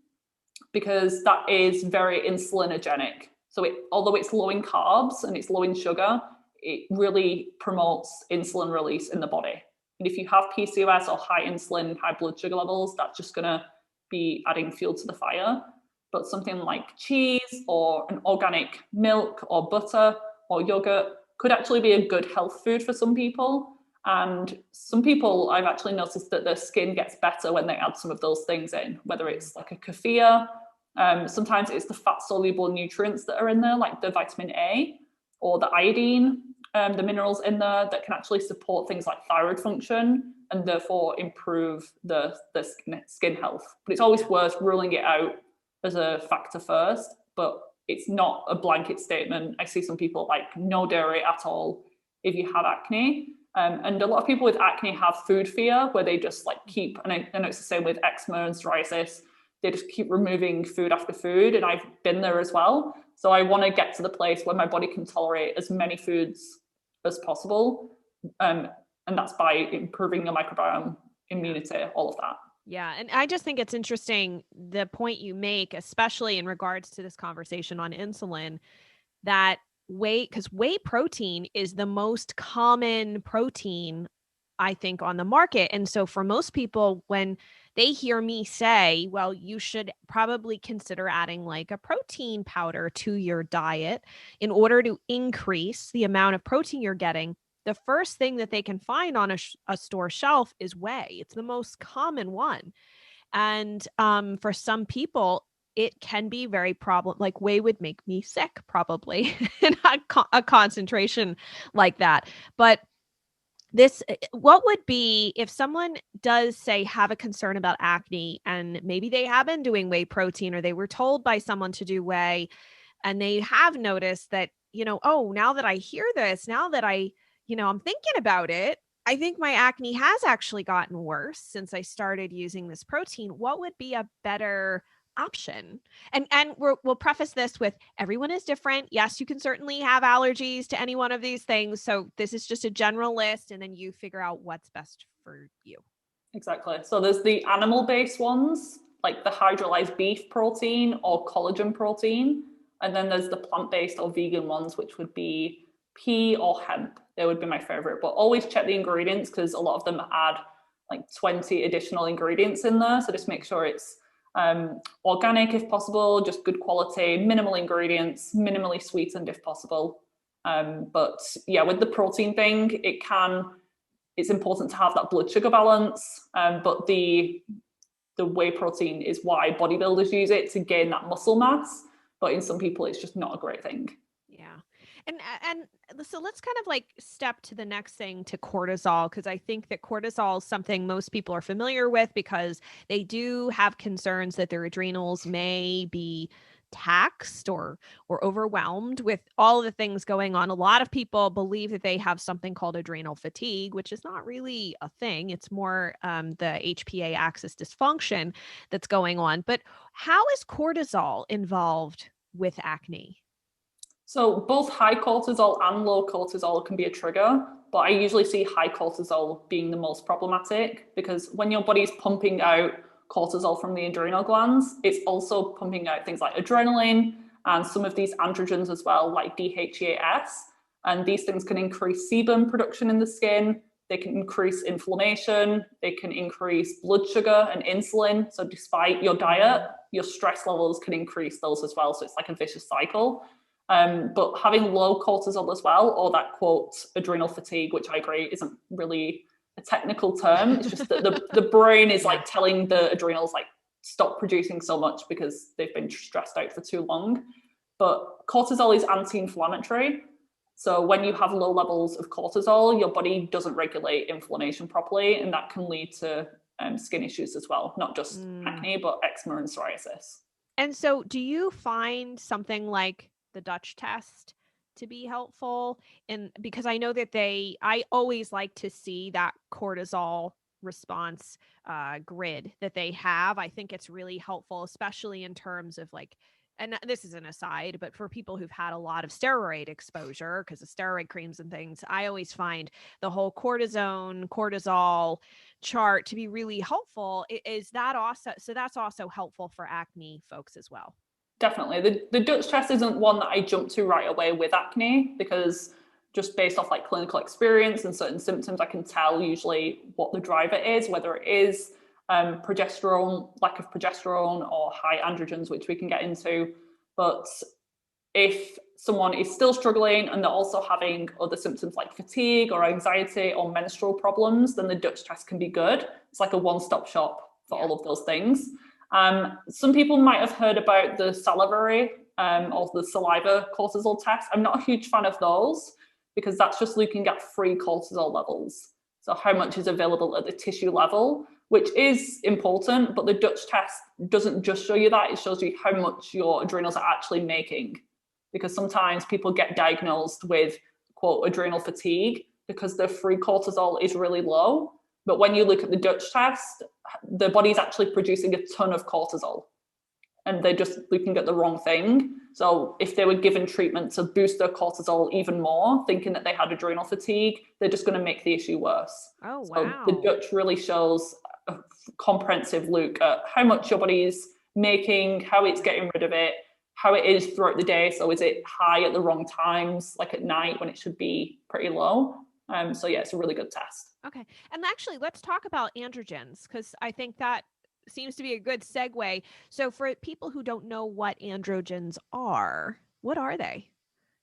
[SPEAKER 1] because that is very insulinogenic. So although it's low in carbs and it's low in sugar, it really promotes insulin release in the body. And if you have PCOS or high insulin, high blood sugar levels, that's just going to be adding fuel to the fire. But something like cheese or an organic milk or butter or yogurt could actually be a good health food for some people. And some people, I've actually noticed that their skin gets better when they add some of those things in, whether it's like a kefir. Sometimes it's the fat soluble nutrients that are in there, like the vitamin A or the iodine, the minerals in there that can actually support things like thyroid function and therefore improve the skin health. But it's always worth ruling it out as a factor first, but it's not a blanket statement. I see some people like no dairy at all if you have acne. And a lot of people with acne have food fear, where they just like keep, and I know it's the same with eczema and psoriasis, they just keep removing food after food. And I've been there as well. So I want to get to the place where my body can tolerate as many foods as possible. And that's by improving your microbiome, immunity, all of that.
[SPEAKER 2] Yeah. And I just think it's interesting, the point you make, especially in regards to this conversation on insulin, that because whey protein is the most common protein, I think, on the market. And so for most people, when they hear me say, well, you should probably consider adding like a protein powder to your diet in order to increase the amount of protein you're getting, the first thing that they can find on a store shelf is whey. It's the most common one. And for some people, it can be very like whey would make me sick probably in a concentration like that. But what would be if someone does say have a concern about acne and maybe they have been doing whey protein, or they were told by someone to do whey, and they have noticed that, oh, now that I hear this, now that I'm thinking about it, I think my acne has actually gotten worse since I started using this protein. What would be a better option? And we'll preface this with, everyone is different. Yes, you can certainly have allergies to any one of these things. So this is just a general list, and then you figure out what's best for you.
[SPEAKER 1] Exactly. So there's the animal-based ones, like the hydrolyzed beef protein or collagen protein. And then there's the plant-based or vegan ones, which would be pea or hemp. They would be my favorite, but always check the ingredients, because a lot of them add like 20 additional ingredients in there. So just make sure it's organic if possible, just good quality, minimal ingredients, minimally sweetened if possible. But yeah, with the protein thing, it's important to have that blood sugar balance. But the whey protein is why bodybuilders use it, to gain that muscle mass. But in some people, it's just not a great thing.
[SPEAKER 2] Yeah. And so let's kind of like step to the next thing, to cortisol, because I think that cortisol is something most people are familiar with because they do have concerns that their adrenals may be taxed or overwhelmed with all the things going on. A lot of people believe that they have something called adrenal fatigue, which is not really a thing. It's more the HPA axis dysfunction that's going on. But how is cortisol involved with acne?
[SPEAKER 1] So both high cortisol and low cortisol can be a trigger, but I usually see high cortisol being the most problematic because when your body's pumping out cortisol from the adrenal glands, it's also pumping out things like adrenaline and some of these androgens as well, like DHEAS. And these things can increase sebum production in the skin. They can increase inflammation. They can increase blood sugar and insulin. So despite your diet, your stress levels can increase those as well. So it's like a vicious cycle. But having low cortisol as well, or that quote adrenal fatigue, which I agree isn't really a technical term. It's just that the brain is like telling the adrenals like stop producing so much because they've been stressed out for too long. But cortisol is anti-inflammatory. So when you have low levels of cortisol, your body doesn't regulate inflammation properly, and that can lead to skin issues as well, not just acne, but eczema and psoriasis.
[SPEAKER 2] And so do you find something like the Dutch test to be helpful? And because I know that I always like to see that cortisol response grid that they have. I think it's really helpful, especially in terms of like, and this is an aside, but for people who've had a lot of steroid exposure because of steroid creams and things, I always find the whole cortisol chart to be really helpful. Is that also, so that's also helpful for acne folks as well?
[SPEAKER 1] Definitely. The Dutch test isn't one that I jump to right away with acne because just based off like clinical experience and certain symptoms, I can tell usually what the driver is, whether it is progesterone, lack of progesterone, or high androgens, which we can get into. But if someone is still struggling and they're also having other symptoms like fatigue or anxiety or menstrual problems, then the Dutch test can be good. It's like a one-stop shop for all of those things. Some people might have heard about the salivary or the saliva cortisol test. I'm not a huge fan of those because that's just looking at free cortisol levels. So how much is available at the tissue level, which is important, but the Dutch test doesn't just show you that, it shows you how much your adrenals are actually making. Because sometimes people get diagnosed with, quote, adrenal fatigue because their free cortisol is really low. But when you look at the Dutch test, the body's actually producing a ton of cortisol and they're just looking at the wrong thing. So if they were given treatment to boost their cortisol even more, thinking that they had adrenal fatigue, they're just going to make the issue worse.
[SPEAKER 2] Oh,
[SPEAKER 1] wow.
[SPEAKER 2] So
[SPEAKER 1] the Dutch really shows a comprehensive look at how much your body is making, how it's getting rid of it, how it is throughout the day. So is it high at the wrong times, like at night when it should be pretty low? So yeah, it's a really good test.
[SPEAKER 2] Okay. And actually, let's talk about androgens because I think that seems to be a good segue. So for people who don't know what androgens are, what are they?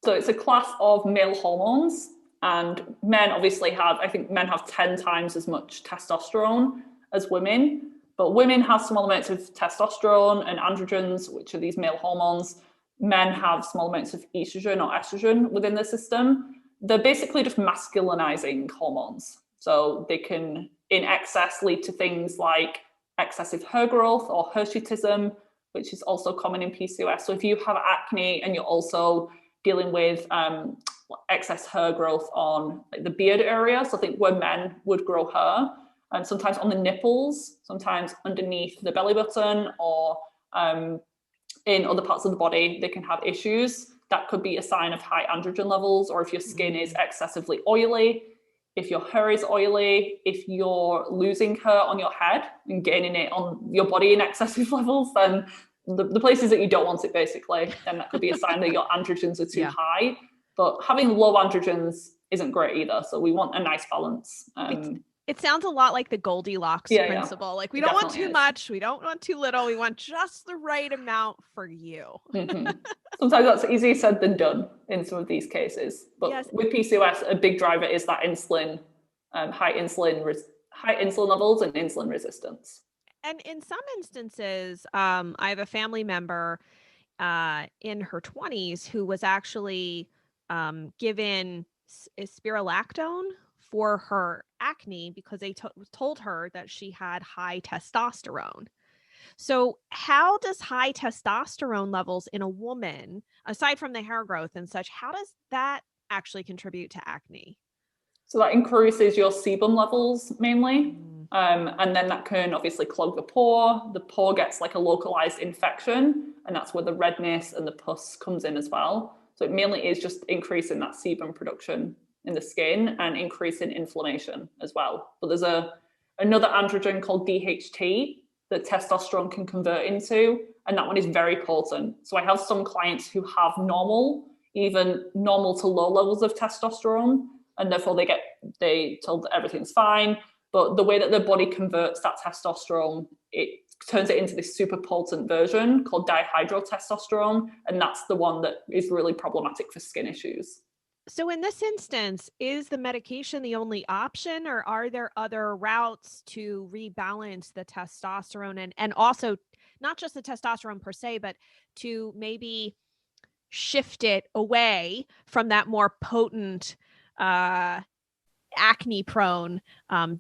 [SPEAKER 1] So it's a class of male hormones, and men obviously have, I think men have 10 times as much testosterone as women, but women have small amounts of testosterone and androgens, which are these male hormones. Men have small amounts of estrogen or estrogen within the system. They're basically just masculinizing hormones. So they can, in excess, lead to things like excessive hair growth or hirsutism, which is also common in PCOS. So if you have acne and you're also dealing with excess hair growth on like the beard area, so I think where men would grow hair, and sometimes on the nipples, sometimes underneath the belly button, or in other parts of the body, they can have issues. That could be a sign of high androgen levels, or if your skin is excessively oily, if your hair is oily, if you're losing hair on your head and gaining it on your body in excessive levels, then the places that you don't want it, basically, then that could be a sign that your androgens are too high. But having low androgens isn't great either. So we want a nice balance.
[SPEAKER 2] It sounds a lot like the Goldilocks principle. Like we don't want too much, we don't want too little, we want just the right amount for you.
[SPEAKER 1] Sometimes that's easier said than done in some of these cases. But with PCOS, a big driver is that insulin, high insulin levels and insulin resistance.
[SPEAKER 2] And in some instances, I have a family member in her 20s who was actually given spirulactone for her acne because they told her that she had high testosterone. So how does high testosterone levels in a woman, aside from the hair growth and such, how does that actually contribute to acne?
[SPEAKER 1] So that increases your sebum levels mainly.
[SPEAKER 2] Mm.
[SPEAKER 1] And then that can obviously clog the pore. The pore gets like a localized infection, and that's where the redness and the pus comes in as well. So it mainly is just increasing that sebum production in the skin and increasing inflammation as well. But there's another androgen called DHT that testosterone can convert into, and that one is very potent. So I have some clients who have normal, even normal to low levels of testosterone, and therefore they told that everything's fine. But the way that the body converts that testosterone, it turns it into this super potent version called dihydrotestosterone, and that's the one that is really problematic for skin issues.
[SPEAKER 2] So in this instance, is the medication the only option, or are there other routes to rebalance the testosterone and also not just the testosterone per se, but to maybe shift it away from that more potent uh, acne prone
[SPEAKER 1] Yeah,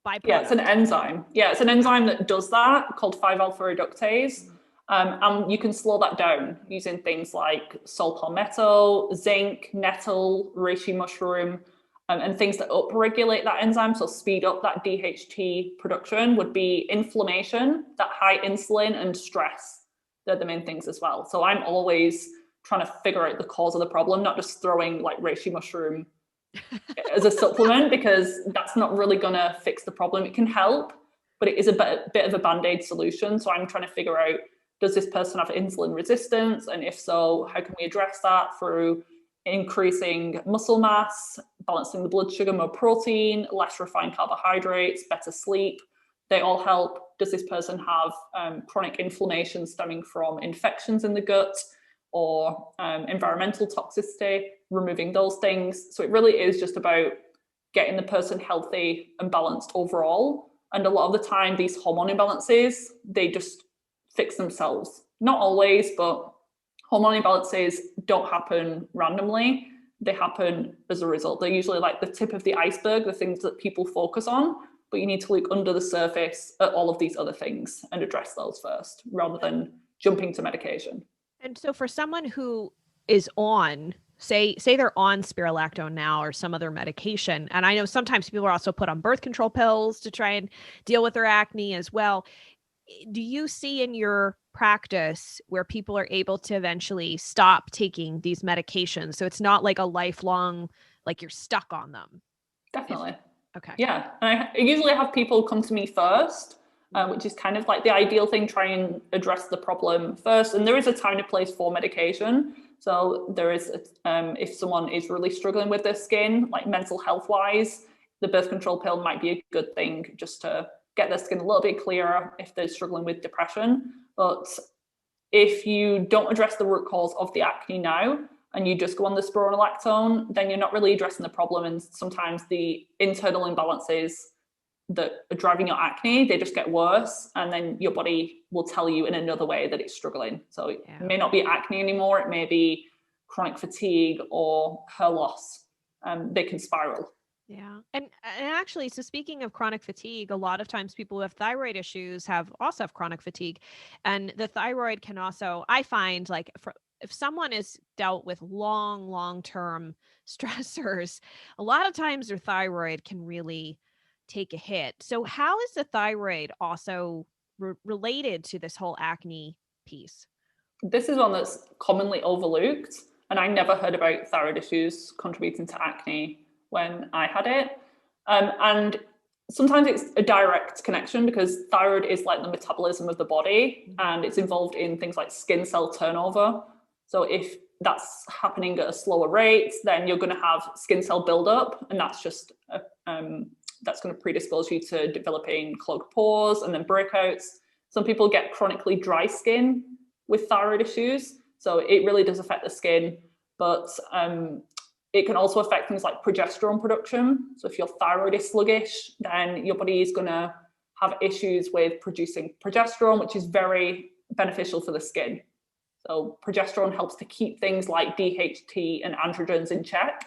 [SPEAKER 1] it's
[SPEAKER 2] byproduct?
[SPEAKER 1] an enzyme. Yeah, it's an enzyme that does that called 5-alpha reductase. And you can slow that down using things like saw palmetto, zinc, nettle, reishi mushroom, and things that upregulate that enzyme, so speed up that DHT production, would be inflammation, that high insulin, and stress. They're the main things as well. So I'm always trying to figure out the cause of the problem, not just throwing like reishi mushroom as a supplement, because that's not really going to fix the problem. It can help, but it is a bit of a band-aid solution. So I'm trying to figure out, does this person have insulin resistance? And if so, how can we address that through increasing muscle mass, balancing the blood sugar, more protein, less refined carbohydrates, better sleep? They all help. Does this person have chronic inflammation stemming from infections in the gut or environmental toxicity, removing those things? So it really is just about getting the person healthy and balanced overall. And a lot of the time, these hormone imbalances, they just fix themselves. Not always, but hormone imbalances don't happen randomly. They happen as a result. They're usually like the tip of the iceberg, the things that people focus on, but you need to look under the surface at all of these other things and address those first, rather than jumping to medication.
[SPEAKER 2] And so for someone who is on, say they're on spirulactone now or some other medication, and I know sometimes people are also put on birth control pills to try and deal with their acne as well. Do you see in your practice where people are able to eventually stop taking these medications? So it's not like a lifelong, like you're stuck on them.
[SPEAKER 1] Definitely.
[SPEAKER 2] Okay.
[SPEAKER 1] Yeah. And I usually have people come to me first, which is kind of like the ideal thing, try and address the problem first. And there is a time and place for medication. So there is, if someone is really struggling with their skin, like mental health wise, the birth control pill might be a good thing just to get their skin a little bit clearer if they're struggling with depression. But if you don't address the root cause of the acne now, and you just go on the spironolactone, then you're not really addressing the problem. And sometimes the internal imbalances that are driving your acne, they just get worse. And then your body will tell you in another way that it's struggling. So it may not be acne anymore. It may be chronic fatigue or hair loss. They can spiral.
[SPEAKER 2] Yeah. And actually, so speaking of chronic fatigue, a lot of times people who have thyroid issues also have chronic fatigue. And the thyroid can also, I find, like if someone is dealt with long-term stressors, a lot of times their thyroid can really take a hit. So how is the thyroid also related to this whole acne piece?
[SPEAKER 1] This is one that's commonly overlooked. And I never heard about thyroid issues contributing to acne when I had it. And sometimes it's a direct connection, because thyroid is like the metabolism of the body, and it's involved in things like skin cell turnover. So if that's happening at a slower rate, then you're going to have skin cell buildup, and that's just that's going to predispose you to developing clogged pores and then breakouts. Some people get chronically dry skin with thyroid issues, so it really does affect the skin. But it can also affect things like progesterone production. So if your thyroid is sluggish, then your body is going to have issues with producing progesterone, which is very beneficial for the skin. So progesterone helps to keep things like DHT and androgens in check.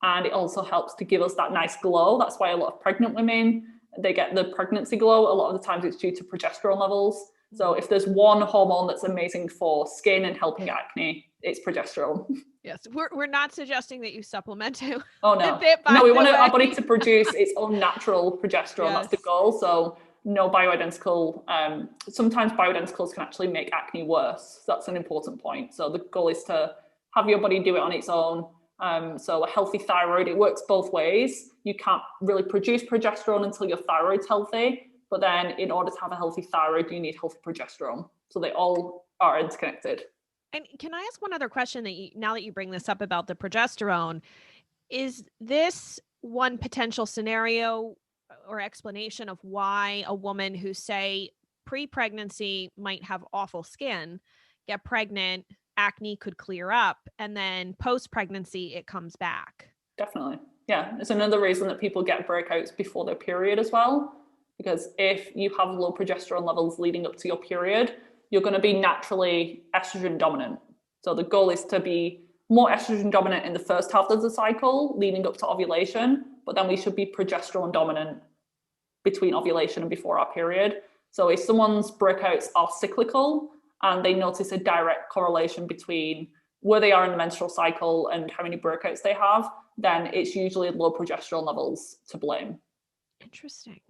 [SPEAKER 1] And it also helps to give us that nice glow. That's why a lot of pregnant women they get the pregnancy glow. A lot of the times it's due to progesterone levels. So if there's one hormone that's amazing for skin and helping acne, it's progesterone.
[SPEAKER 2] Yes, we're not suggesting that you supplement to.
[SPEAKER 1] Oh no, no, we want our body to produce its own natural progesterone. Yes. That's the goal. So no bioidentical. Sometimes bioidenticals can actually make acne worse. So that's an important point. So the goal is to have your body do it on its own. So a healthy thyroid, it works both ways. You can't really produce progesterone until your thyroid's healthy. But then in order to have a healthy thyroid, you need healthy progesterone. So they all are interconnected.
[SPEAKER 2] And can I ask one other question now that you bring this up about the progesterone, is this one potential scenario or explanation of why a woman who, say, pre-pregnancy might have awful skin, get pregnant, acne could clear up, and then post-pregnancy it comes back?
[SPEAKER 1] Definitely. Yeah. It's another reason that people get breakouts before their period as well. Because if you have low progesterone levels leading up to your period, you're going to be naturally estrogen dominant. So the goal is to be more estrogen dominant in the first half of the cycle leading up to ovulation, but then we should be progesterone dominant between ovulation and before our period. So if someone's breakouts are cyclical and they notice a direct correlation between where they are in the menstrual cycle and how many breakouts they have, then it's usually low progesterone levels to blame.
[SPEAKER 2] Interesting.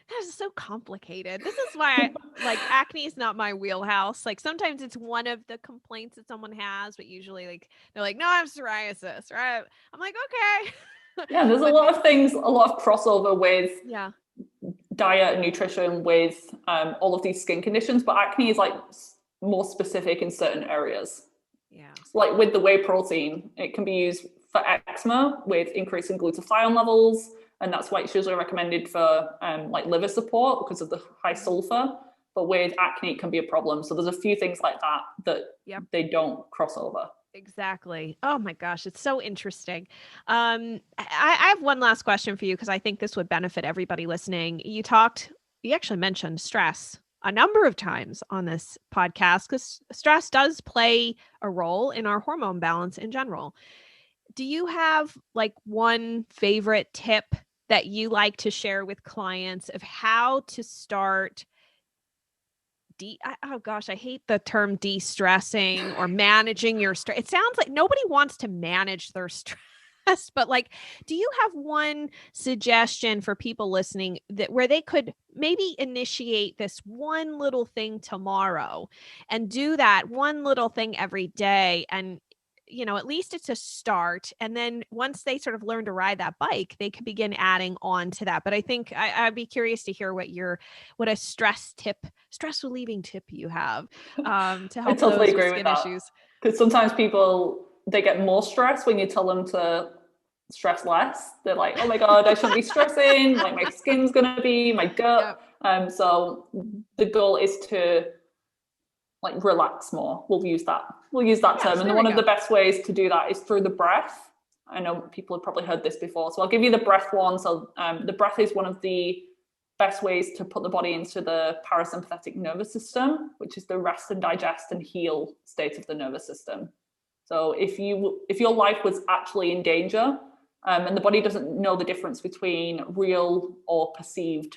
[SPEAKER 2] That is so complicated. This is why acne is not my wheelhouse. Like sometimes it's one of the complaints that someone has, but usually they're like, no, I have psoriasis, right? I'm like, okay.
[SPEAKER 1] Yeah, there's a lot of things, a lot of crossover with diet and nutrition with all of these skin conditions, but acne is like more specific in certain areas.
[SPEAKER 2] Yeah.
[SPEAKER 1] Like with the whey protein, it can be used for eczema with increasing glutathione levels. And that's why it's usually recommended for like liver support because of the high sulfur. But with acne, it can be a problem. So there's a few things like that they don't cross over.
[SPEAKER 2] Exactly. Oh my gosh, it's so interesting. I have one last question for you because I think this would benefit everybody listening. You actually mentioned stress a number of times on this podcast because stress does play a role in our hormone balance in general. Do you have like one favorite tip that you like to share with clients of how to start I hate the term de-stressing or managing your stress. It sounds like nobody wants to manage their stress, but like, do you have one suggestion for people listening where they could maybe initiate this one little thing tomorrow and do that one little thing every day? And at least it's a start. And then once they sort of learn to ride that bike, they can begin adding on to that. But I think I'd be curious to hear what a stress relieving tip you have to help
[SPEAKER 1] I totally
[SPEAKER 2] those
[SPEAKER 1] agree
[SPEAKER 2] with skin
[SPEAKER 1] with that.
[SPEAKER 2] issues.
[SPEAKER 1] Because sometimes people, they get more stress when you tell them to stress less. They're like, oh my God, I shouldn't be stressing. Like my skin's going to be, my gut. Yep. So the goal is to like relax more. We'll use that term. And one of the best ways to do that is through the breath. I know people have probably heard this before. So I'll give you the breath one. So the breath is one of the best ways to put the body into the parasympathetic nervous system, which is the rest and digest and heal state of the nervous system. So if your life was actually in danger and the body doesn't know the difference between real or perceived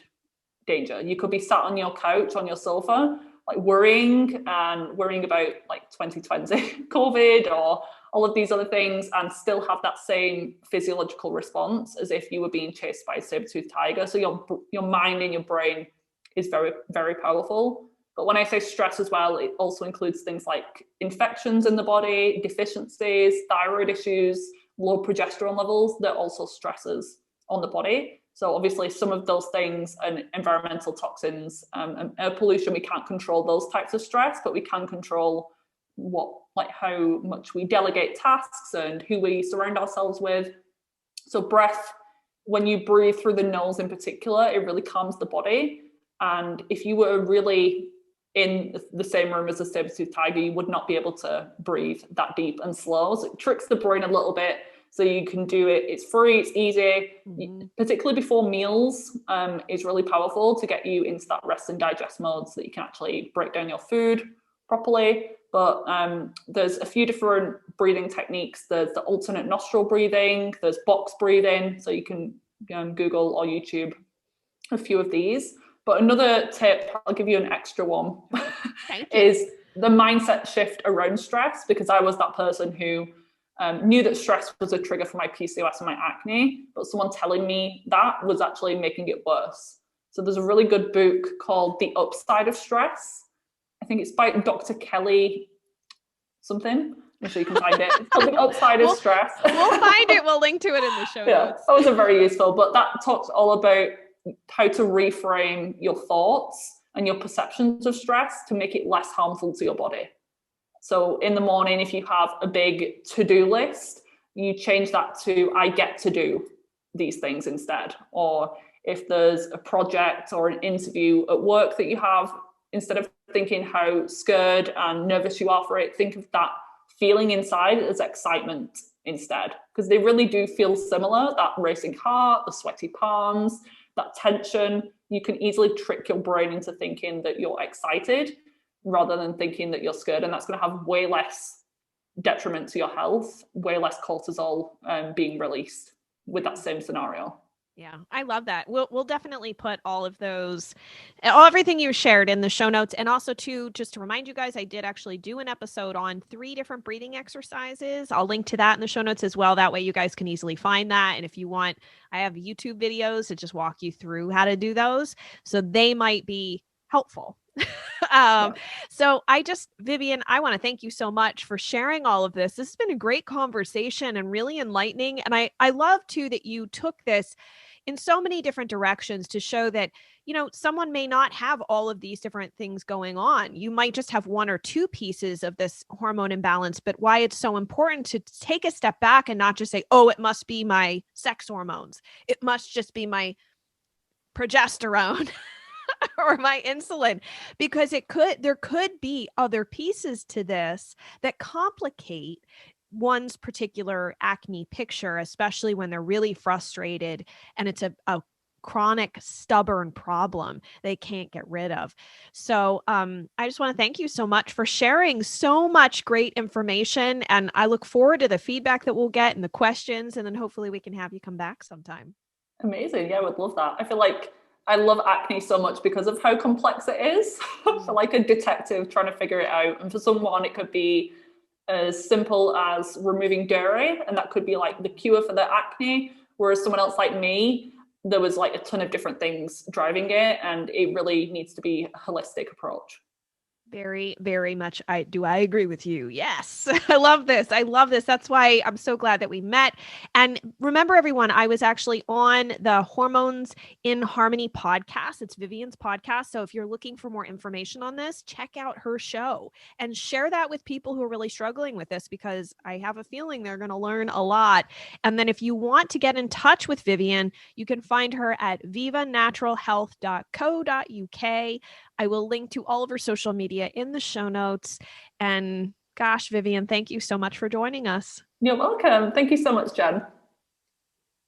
[SPEAKER 1] danger, you could be sat on your couch, on your sofa, like worrying about like 2020 COVID or all of these other things and still have that same physiological response as if you were being chased by a saber-toothed tiger. So your mind and your brain is very, very powerful. But when I say stress as well, it also includes things like infections in the body, deficiencies, thyroid issues, low progesterone levels. They're also stressors on the body. So obviously some of those things and environmental toxins and air pollution, we can't control those types of stress, but we can control how much we delegate tasks and who we surround ourselves with. So breath, when you breathe through the nose in particular, it really calms the body. And if you were really in the same room as a saber-toothed tiger, you would not be able to breathe that deep and slow. So it tricks the brain a little bit. So you can do it. It's free. It's easy. Mm-hmm. Particularly before meals is really powerful to get you into that rest and digest mode so that you can actually break down your food properly. But there's a few different breathing techniques. There's the alternate nostril breathing. There's box breathing. So you can Google or YouTube a few of these. But another tip, I'll give you an extra one,
[SPEAKER 2] Thank you.
[SPEAKER 1] is the mindset shift around stress, because I was that person who knew that stress was a trigger for my PCOS and my acne, but someone telling me that was actually making it worse. So there's a really good book called The Upside of Stress. I think it's by Dr. Kelly something. I'm sure you can find it. It's called The Upside of Stress.
[SPEAKER 2] We'll find it. We'll link to it in the show notes.
[SPEAKER 1] That was a very useful, but that talks all about how to reframe your thoughts and your perceptions of stress to make it less harmful to your body. So in the morning, if you have a big to-do list, you change that to I get to do these things instead. Or if there's a project or an interview at work that you have, instead of thinking how scared and nervous you are for it, think of that feeling inside as excitement instead, because they really do feel similar. That racing heart, the sweaty palms, that tension, you can easily trick your brain into thinking that you're excited rather than thinking that you're scared. And that's going to have way less detriment to your health, way less cortisol being released with that same scenario.
[SPEAKER 2] Yeah, I love that. We'll definitely put all of those, everything you shared in the show notes. And also too, just to remind you guys, I did actually do an episode on 3 different breathing exercises. I'll link to that in the show notes as well. That way you guys can easily find that. And if you want, I have YouTube videos that just walk you through how to do those. So they might be helpful. So Vivien, I want to thank you so much for sharing all of this. This has been a great conversation and really enlightening. And I love too that you took this in so many different directions to show that, someone may not have all of these different things going on. You might just have 1 or 2 pieces of this hormone imbalance, but why it's so important to take a step back and not just say, oh, it must be my sex hormones. It must just be my progesterone. Or my insulin, because there could be other pieces to this that complicate one's particular acne picture, especially when they're really frustrated and it's a chronic, stubborn problem they can't get rid of. So I just want to thank you so much for sharing so much great information. And I look forward to the feedback that we'll get and the questions, and then hopefully we can have you come back sometime.
[SPEAKER 1] Amazing. Yeah, I would love that. I feel like I love acne so much because of how complex it is. For like a detective trying to figure it out. And for someone, it could be as simple as removing dairy, and that could be like the cure for the acne. Whereas someone else like me, there was like a ton of different things driving it, and it really needs to be a holistic approach.
[SPEAKER 2] Very, very much. I agree with you. Yes. I love this. That's why I'm so glad that we met. And remember, everyone, I was actually on the Hormones in Harmony podcast. It's Vivian's podcast. So if you're looking for more information on this, check out her show and share that with people who are really struggling with this, because I have a feeling they're going to learn a lot. And then if you want to get in touch with Vivien, you can find her at vivanaturalhealth.co.uk. I will link to all of her social media in the show notes. And gosh, Vivien, thank you so much for joining us.
[SPEAKER 1] You're welcome. Thank you so much, Jen.